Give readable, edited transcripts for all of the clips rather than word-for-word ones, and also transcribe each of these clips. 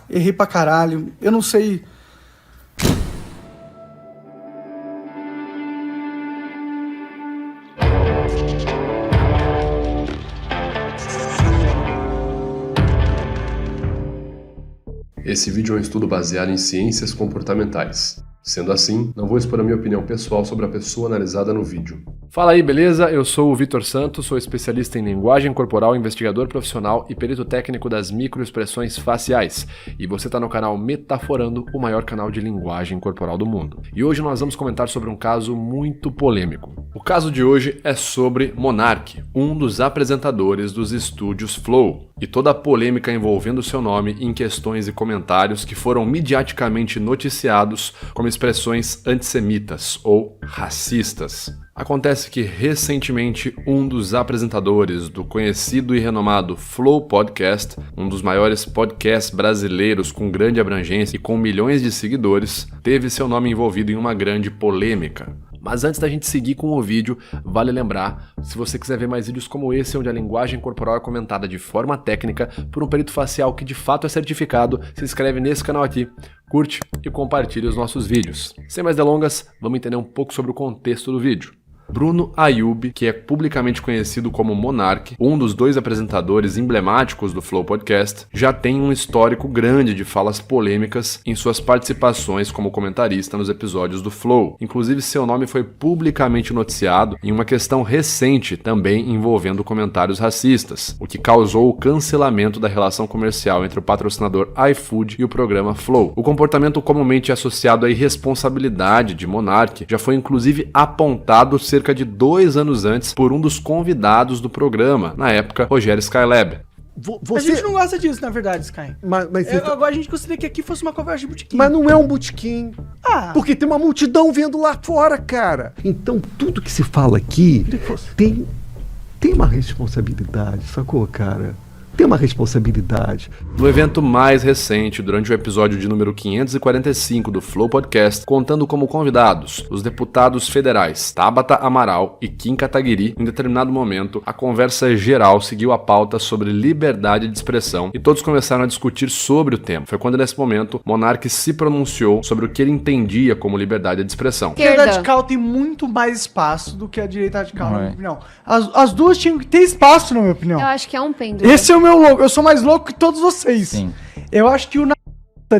errei pra caralho, eu não sei... Esse vídeo é um estudo baseado em ciências comportamentais. Sendo assim, não vou expor a minha opinião pessoal sobre a pessoa analisada no vídeo. Fala aí, beleza? Eu sou o Vitor Santos, sou especialista em linguagem corporal, investigador profissional e perito técnico das microexpressões faciais. E você está no canal Metaforando, o maior canal de linguagem corporal do mundo. E hoje nós vamos comentar sobre um caso muito polêmico. O caso de hoje é sobre Monark, um dos apresentadores dos estúdios Flow, e toda a polêmica envolvendo seu nome em questões e comentários que foram midiaticamente noticiados como expressões antissemitas ou racistas. Acontece que, recentemente, um dos apresentadores do conhecido e renomado Flow Podcast, um dos maiores podcasts brasileiros com grande abrangência e com milhões de seguidores, teve seu nome envolvido em uma grande polêmica. Mas antes da gente seguir com o vídeo, vale lembrar, se você quiser ver mais vídeos como esse, onde a linguagem corporal é comentada de forma técnica por um perito facial que de fato é certificado, se inscreve nesse canal aqui, curte e compartilhe os nossos vídeos. Sem mais delongas, vamos entender um pouco sobre o contexto do vídeo. Bruno Ayub, que é publicamente conhecido como Monark, um dos dois apresentadores emblemáticos do Flow Podcast, já tem um histórico grande de falas polêmicas em suas participações como comentarista nos episódios do Flow. Inclusive, seu nome foi publicamente noticiado em uma questão recente também envolvendo comentários racistas, o que causou o cancelamento da relação comercial entre o patrocinador iFood e o programa Flow. O comportamento comumente associado à irresponsabilidade de Monark já foi inclusive apontado cerca de 2 anos antes por um dos convidados do programa, na época, Rogério Skylab. A gente não gosta disso, na verdade, Sky. Agora a gente gostaria que aqui fosse uma conversa de botequim. Mas não é um botequim. Porque tem uma multidão vendo lá fora, cara. Então, tudo que se fala aqui tem uma responsabilidade, sacou, cara? Tem uma responsabilidade. No evento mais recente, durante o episódio de número 545 do Flow Podcast, contando como convidados os deputados federais Tabata Amaral e Kim Kataguiri, em determinado momento, a conversa geral seguiu a pauta sobre liberdade de expressão e todos começaram a discutir sobre o tema. Foi quando, nesse momento, Monark se pronunciou sobre o que ele entendia como liberdade de expressão. A esquerda radical tem muito mais espaço do que a direita radical, na minha opinião. As duas tinham que ter espaço, na minha opinião. Eu acho que é um pêndulo. Esse é o meu louco. Eu sou mais louco que todos vocês. Sim. Eu acho que o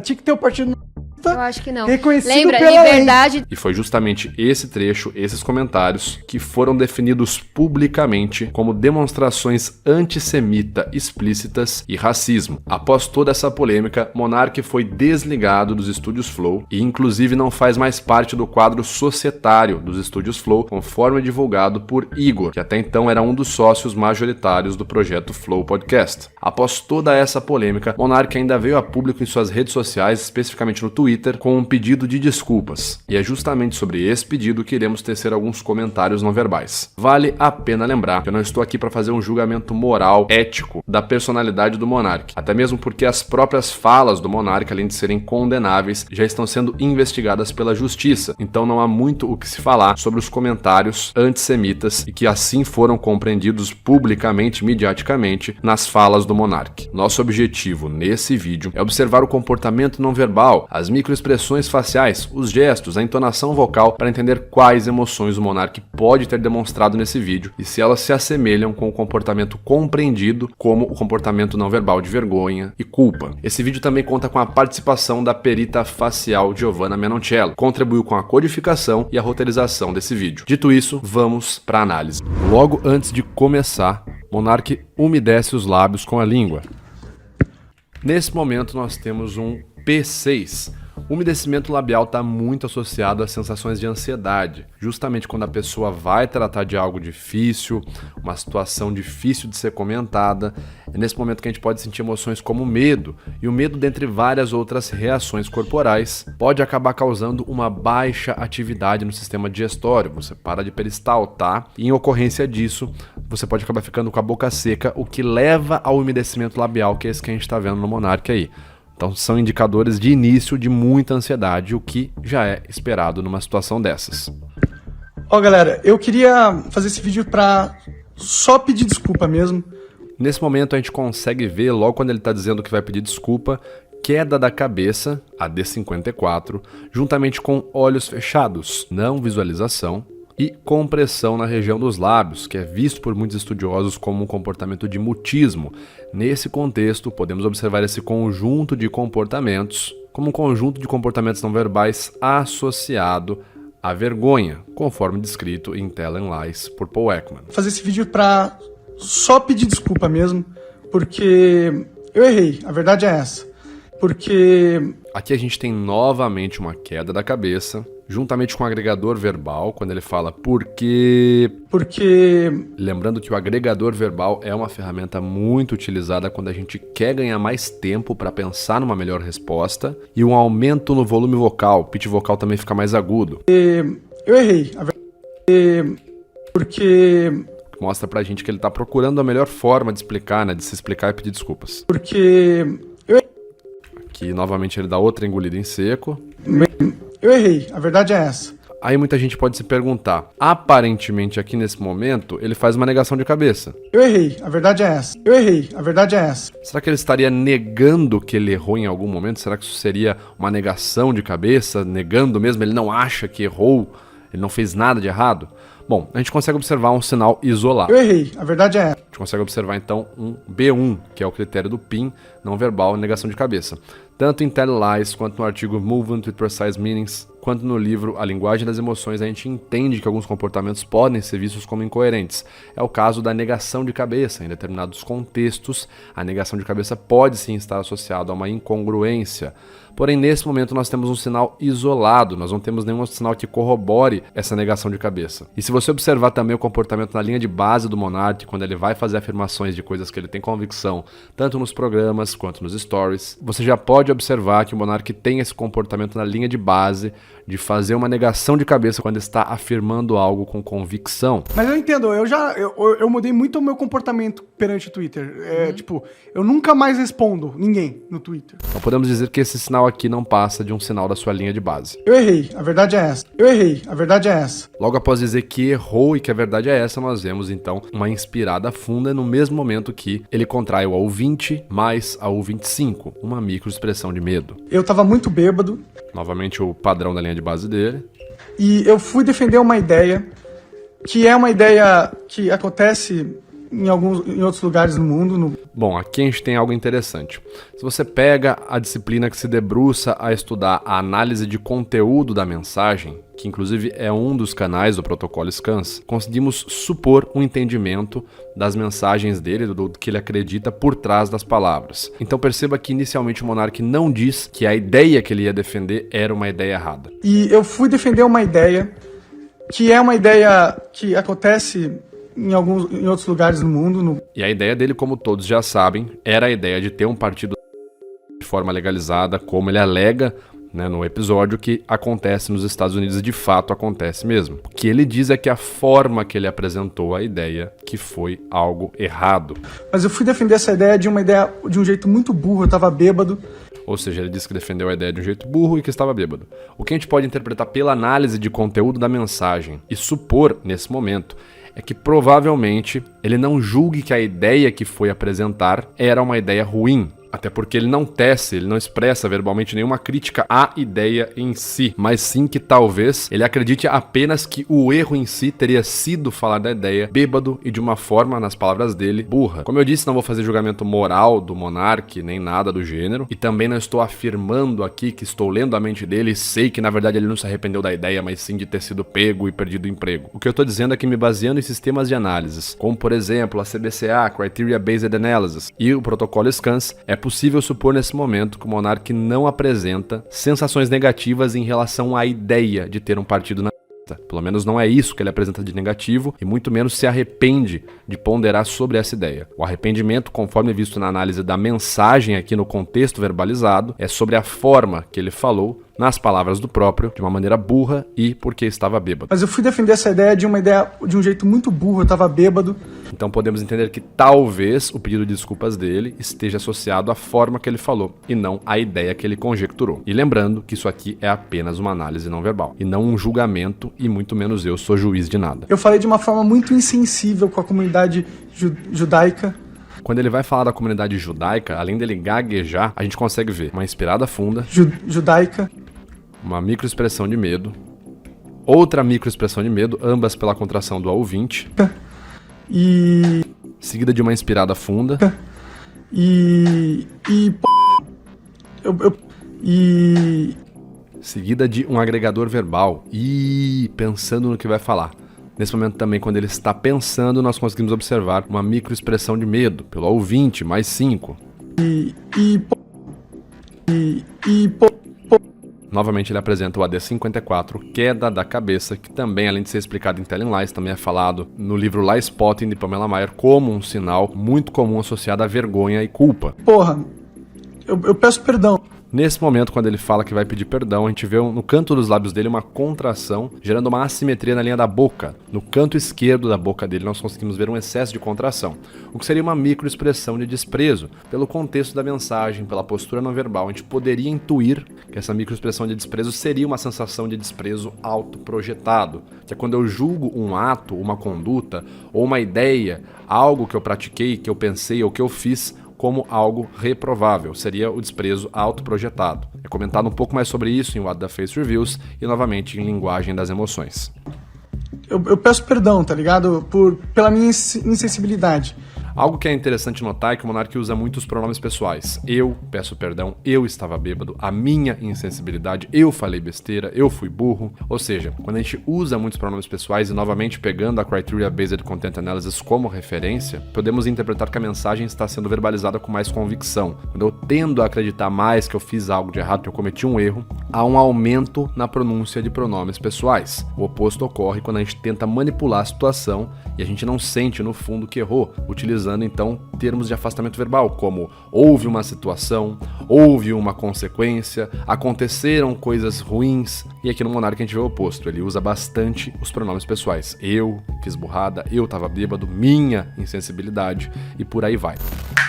tinha que ter o partido eu acho que não. Reconhecido Lembra, pela liberdade. E foi justamente esse trecho, esses comentários, que foram definidos publicamente como demonstrações antissemita explícitas e racismo. Após toda essa polêmica, Monark foi desligado dos estúdios Flow e inclusive não faz mais parte do quadro societário dos estúdios Flow, conforme divulgado por Igor, que até então era um dos sócios majoritários do projeto Flow Podcast. Após toda essa polêmica, Monark ainda veio a público em suas redes sociais, especificamente no Twitter, com um pedido de desculpas. E é justamente sobre esse pedido que iremos tecer alguns comentários não verbais. Vale a pena lembrar que eu não estou aqui para fazer um julgamento moral, ético, da personalidade do Monark. Até mesmo porque as próprias falas do Monark, além de serem condenáveis, já estão sendo investigadas pela justiça. Então não há muito o que se falar sobre os comentários antissemitas e que assim foram compreendidos publicamente, midiaticamente, nas falas do Monark. Nosso objetivo nesse vídeo é observar o comportamento não verbal, as microexpressões faciais, os gestos, a entonação vocal para entender quais emoções o Monark pode ter demonstrado nesse vídeo e se elas se assemelham com o comportamento compreendido como o comportamento não verbal de vergonha e culpa. Esse vídeo também conta com a participação da perita facial Giovanna Menoncello, que contribuiu com a codificação e a roteirização desse vídeo. Dito isso, vamos para a análise. Logo antes de começar, Monark umedece os lábios com a língua. Nesse momento nós temos um P6. O umedecimento labial está muito associado a sensações de ansiedade, justamente quando a pessoa vai tratar de algo difícil, uma situação difícil de ser comentada. É nesse momento que a gente pode sentir emoções como medo, e o medo, dentre várias outras reações corporais, pode acabar causando uma baixa atividade no sistema digestório. Você para de peristaltar e, em ocorrência disso, você pode acabar ficando com a boca seca, o que leva ao umedecimento labial, que é esse que a gente está vendo no Monark aí. Então são indicadores de início de muita ansiedade, o que já é esperado numa situação dessas. Galera, eu queria fazer esse vídeo pra só pedir desculpa mesmo. Nesse momento a gente consegue ver, logo quando ele está dizendo que vai pedir desculpa, queda da cabeça, a D54, juntamente com olhos fechados, não visualização, e compressão na região dos lábios, que é visto por muitos estudiosos como um comportamento de mutismo. Nesse contexto, podemos observar esse conjunto de comportamentos como um conjunto de comportamentos não verbais associado à vergonha, conforme descrito em Telling Lies por Paul Ekman. Fazer esse vídeo para só pedir desculpa mesmo, porque eu errei, a verdade é essa. Porque aqui a gente tem novamente uma queda da cabeça, juntamente com o agregador verbal, quando ele fala porque... Lembrando que o agregador verbal é uma ferramenta muito utilizada quando a gente quer ganhar mais tempo para pensar numa melhor resposta, e um aumento no volume vocal, o pitch vocal também fica mais agudo. Eu errei, porque... Mostra pra gente que ele tá procurando a melhor forma de explicar, né, de se explicar e pedir desculpas. Aqui, novamente, ele dá outra engolida em seco. Eu errei, a verdade é essa. Aí muita gente pode se perguntar, aparentemente aqui nesse momento, ele faz uma negação de cabeça. Eu errei, a verdade é essa. Eu errei, a verdade é essa. Será que ele estaria negando que ele errou em algum momento? Será que isso seria uma negação de cabeça? Negando mesmo? Ele não acha que errou? Ele não fez nada de errado? Bom, a gente consegue observar um sinal isolado. Eu errei, a verdade é essa. A gente consegue observar então um B1, que é o critério do PIN, não verbal, negação de cabeça. Tanto em Telling Lies, quanto no artigo Movement with Precise Meanings, quanto no livro A Linguagem das Emoções, a gente entende que alguns comportamentos podem ser vistos como incoerentes. É o caso da negação de cabeça. Em determinados contextos, a negação de cabeça pode sim estar associada a uma incongruência. Porém, nesse momento nós temos um sinal isolado, nós não temos nenhum sinal que corrobore essa negação de cabeça. E se você observar também o comportamento na linha de base do Monark, quando ele vai fazer afirmações de coisas que ele tem convicção, tanto nos programas quanto nos stories, você já pode observar que o Monark tem esse comportamento na linha de base de fazer uma negação de cabeça quando está afirmando algo com convicção. Mas eu entendo, eu mudei muito o meu comportamento perante o Twitter. Tipo, eu nunca mais respondo ninguém no Twitter. Então podemos dizer que esse sinal aqui não passa de um sinal da sua linha de base. Eu errei, a verdade é essa. Eu errei, a verdade é essa. Logo após dizer que errou e que a verdade é essa, nós vemos então uma inspirada funda no mesmo momento que ele contrai o AU20 mais a AU25, uma microexpressão de medo. Eu tava muito bêbado. Novamente o padrão da linha de base dele. E eu fui defender uma ideia, que é uma ideia que acontece em outros lugares do mundo. Bom, aqui a gente tem algo interessante. Se você pega a disciplina que se debruça a estudar a análise de conteúdo da mensagem, que inclusive é um dos canais do protocolo Scans, conseguimos supor um entendimento das mensagens dele, do que ele acredita por trás das palavras. Então perceba que inicialmente o Monark não diz que a ideia que ele ia defender era uma ideia errada. E eu fui defender uma ideia, que é uma ideia que acontece em outros lugares do mundo. E a ideia dele, como todos já sabem, era a ideia de ter um partido de forma legalizada, como ele alega, né, no episódio, que acontece nos Estados Unidos e de fato acontece mesmo. O que ele diz é que a forma que ele apresentou a ideia que foi algo errado. Mas eu fui defender essa ideia de um jeito muito burro, eu tava bêbado. Ou seja, ele disse que defendeu a ideia de um jeito burro e que estava bêbado. O que a gente pode interpretar pela análise de conteúdo da mensagem e supor nesse momento é que provavelmente ele não julgue que a ideia que foi apresentar era uma ideia ruim. Até porque ele não tece, ele não expressa verbalmente nenhuma crítica à ideia em si, mas sim que talvez ele acredite apenas que o erro em si teria sido falar da ideia bêbado e de uma forma, nas palavras dele, burra. Como eu disse, não vou fazer julgamento moral do Monark, nem nada do gênero, e também não estou afirmando aqui que estou lendo a mente dele e sei que na verdade ele não se arrependeu da ideia, mas sim de ter sido pego e perdido o emprego. O que eu estou dizendo é que me baseando em sistemas de análises, como por exemplo a CBCA, Criteria Based Analysis, e o protocolo Scans, é possível supor nesse momento que o Monark não apresenta sensações negativas em relação à ideia de ter um partido na lista. Pelo menos não é isso que ele apresenta de negativo e muito menos se arrepende de ponderar sobre essa ideia. O arrependimento, conforme visto na análise da mensagem aqui no contexto verbalizado, é sobre a forma que ele falou, nas palavras do próprio, de uma maneira burra e porque estava bêbado. Mas eu fui defender essa ideia de um jeito muito burro, eu tava bêbado. Então podemos entender que talvez o pedido de desculpas dele esteja associado à forma que ele falou e não à ideia que ele conjecturou. E lembrando que isso aqui é apenas uma análise não verbal e não um julgamento e muito menos eu sou juiz de nada. Eu falei de uma forma muito insensível com a comunidade judaica. Quando ele vai falar da comunidade judaica, além dele gaguejar, a gente consegue ver uma inspirada funda, judaica, uma microexpressão de medo, outra microexpressão de medo, ambas pela contração do A20, e seguida de uma inspirada funda, seguida de um agregador verbal e pensando no que vai falar. Nesse momento também, quando ele está pensando, nós conseguimos observar uma microexpressão de medo, pelo A20, mais 5. Novamente ele apresenta o AD54, queda da cabeça, que também, além de ser explicado em Telling Lies, também é falado no livro Lie Spotting, de Pamela Maier, como um sinal muito comum associado à vergonha e culpa. Porra, eu peço perdão. Nesse momento, quando ele fala que vai pedir perdão, a gente vê no canto dos lábios dele uma contração, gerando uma assimetria na linha da boca. No canto esquerdo da boca dele, nós conseguimos ver um excesso de contração, o que seria uma microexpressão de desprezo. Pelo contexto da mensagem, pela postura não verbal, a gente poderia intuir que essa microexpressão de desprezo seria uma sensação de desprezo autoprojetado, que é quando eu julgo um ato, uma conduta, ou uma ideia, algo que eu pratiquei, que eu pensei ou que eu fiz, como algo reprovável, seria o desprezo autoprojetado. É comentado um pouco mais sobre isso em What the Face Reviews e novamente em Linguagem das Emoções. Eu peço perdão, tá ligado? Pela minha insensibilidade. Algo que é interessante notar é que o monarca usa muitos pronomes pessoais. Eu peço perdão, eu estava bêbado, a minha insensibilidade, eu falei besteira, eu fui burro. Ou seja, quando a gente usa muitos pronomes pessoais e novamente pegando a Criteria Based Content Analysis como referência, podemos interpretar que a mensagem está sendo verbalizada com mais convicção. Quando eu tendo a acreditar mais que eu fiz algo de errado, que eu cometi um erro, há um aumento na pronúncia de pronomes pessoais. O oposto ocorre quando a gente tenta manipular a situação e a gente não sente no fundo que errou, utilizando então termos de afastamento verbal, como houve uma situação, houve uma consequência, aconteceram coisas ruins. E aqui no Monarca a gente vê o oposto, ele usa bastante os pronomes pessoais. Eu fiz burrada, eu tava bêbado, minha insensibilidade e por aí vai.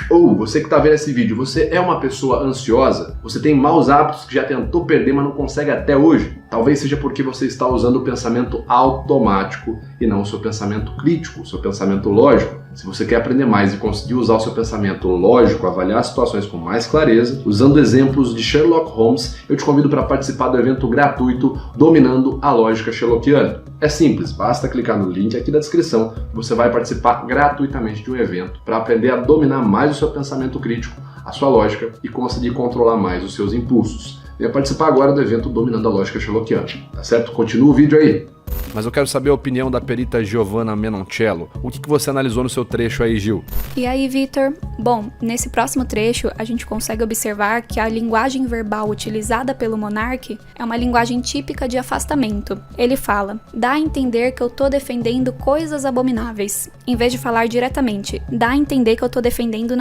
Ou você que tá vendo esse vídeo, você é uma pessoa ansiosa? Você tem maus hábitos que já tentou perder, mas não consegue até hoje? Talvez seja porque você está usando o pensamento automático e não o seu pensamento crítico, o seu pensamento lógico. Se você quer aprender mais e conseguir usar o seu pensamento lógico, avaliar situações com mais clareza, usando exemplos de Sherlock Holmes, eu te convido para participar do evento gratuito Dominando a Lógica Sherlockiana. É simples, basta clicar no link aqui da descrição e você vai participar gratuitamente de um evento para aprender a dominar mais o seu pensamento crítico, a sua lógica e conseguir controlar mais os seus impulsos. Venha participar agora do evento Dominando a Lógica Sherlockiana, tá certo? Continua o vídeo aí. Mas eu quero saber a opinião da perita Giovanna Menoncello. O que você analisou no seu trecho aí, Gil? E aí, Vitor? Bom, nesse próximo trecho, a gente consegue observar que a linguagem verbal utilizada pelo monarca é uma linguagem típica de afastamento. Ele fala, dá a entender que eu tô defendendo coisas abomináveis, em vez de falar diretamente, dá a entender que eu tô defendendo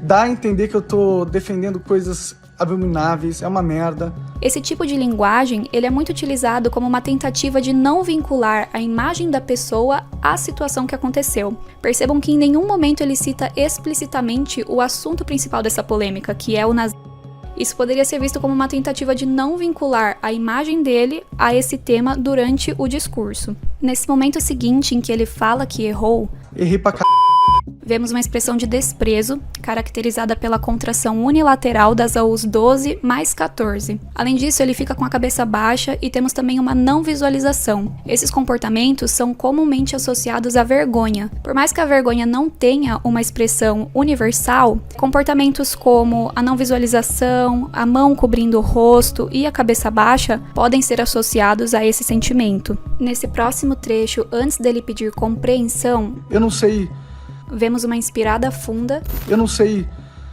Dá a entender que eu tô defendendo coisas abomináveis, é uma merda. Esse tipo de linguagem, ele é muito utilizado como uma tentativa de não vincular a imagem da pessoa à situação que aconteceu. Percebam que em nenhum momento ele cita explicitamente o assunto principal dessa polêmica, que é o nazismo. Isso poderia ser visto como uma tentativa de não vincular a imagem dele a esse tema durante o discurso. Nesse momento seguinte em que ele fala que errou, errei pra c... vemos uma expressão de desprezo, caracterizada pela contração unilateral das AUs 12 mais 14. Além disso, ele fica com a cabeça baixa e temos também uma não visualização. Esses comportamentos são comumente associados à vergonha. Por mais que a vergonha não tenha uma expressão universal, comportamentos como a não visualização, a mão cobrindo o rosto e a cabeça baixa podem ser associados a esse sentimento. Nesse próximo trecho, antes dele pedir compreensão, eu não sei... vemos uma inspirada funda, eu não sei,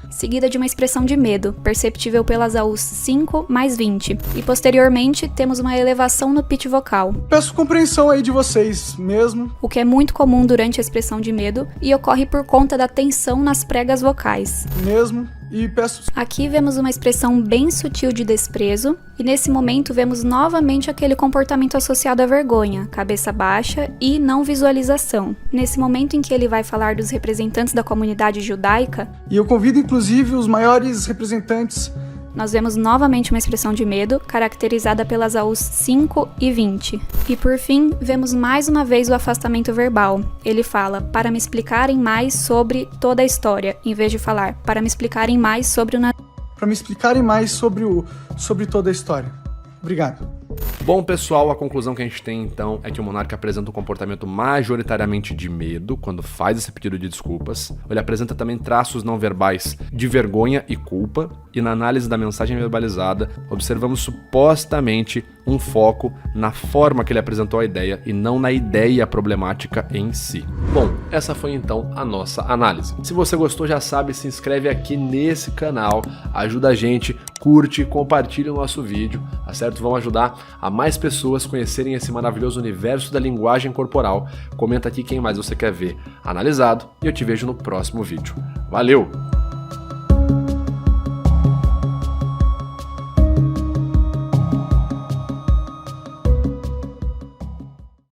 seguida de uma expressão de medo, perceptível pelas AUs 5 mais 20. E posteriormente, temos uma elevação no pitch vocal. Peço compreensão aí de vocês mesmo. O que é muito comum durante a expressão de medo e ocorre por conta da tensão nas pregas vocais. Mesmo. E peço... Aqui vemos uma expressão bem sutil de desprezo, e nesse momento vemos novamente aquele comportamento associado à vergonha, cabeça baixa e não visualização. Nesse momento em que ele vai falar dos representantes da comunidade judaica, e eu convido inclusive os maiores representantes nós vemos novamente uma expressão de medo, caracterizada pelas AUs 5 e 20. E por fim, vemos mais uma vez o afastamento verbal. Ele fala, para me explicarem mais sobre toda a história, em vez de falar, para me explicarem mais sobre o... Para me explicarem mais sobre toda a história. Obrigado. Bom, pessoal, a conclusão que a gente tem, então, é que o monarca apresenta um comportamento majoritariamente de medo quando faz esse pedido de desculpas. Ele apresenta também traços não verbais de vergonha e culpa. E na análise da mensagem verbalizada, observamos supostamente um foco na forma que ele apresentou a ideia e não na ideia problemática em si. Bom, essa foi então a nossa análise. Se você gostou, já sabe, se inscreve aqui nesse canal, ajuda a gente, curte, compartilha o nosso vídeo, tá certo? Vamos ajudar a mais pessoas conhecerem esse maravilhoso universo da linguagem corporal. Comenta aqui quem mais você quer ver analisado e eu te vejo no próximo vídeo. Valeu!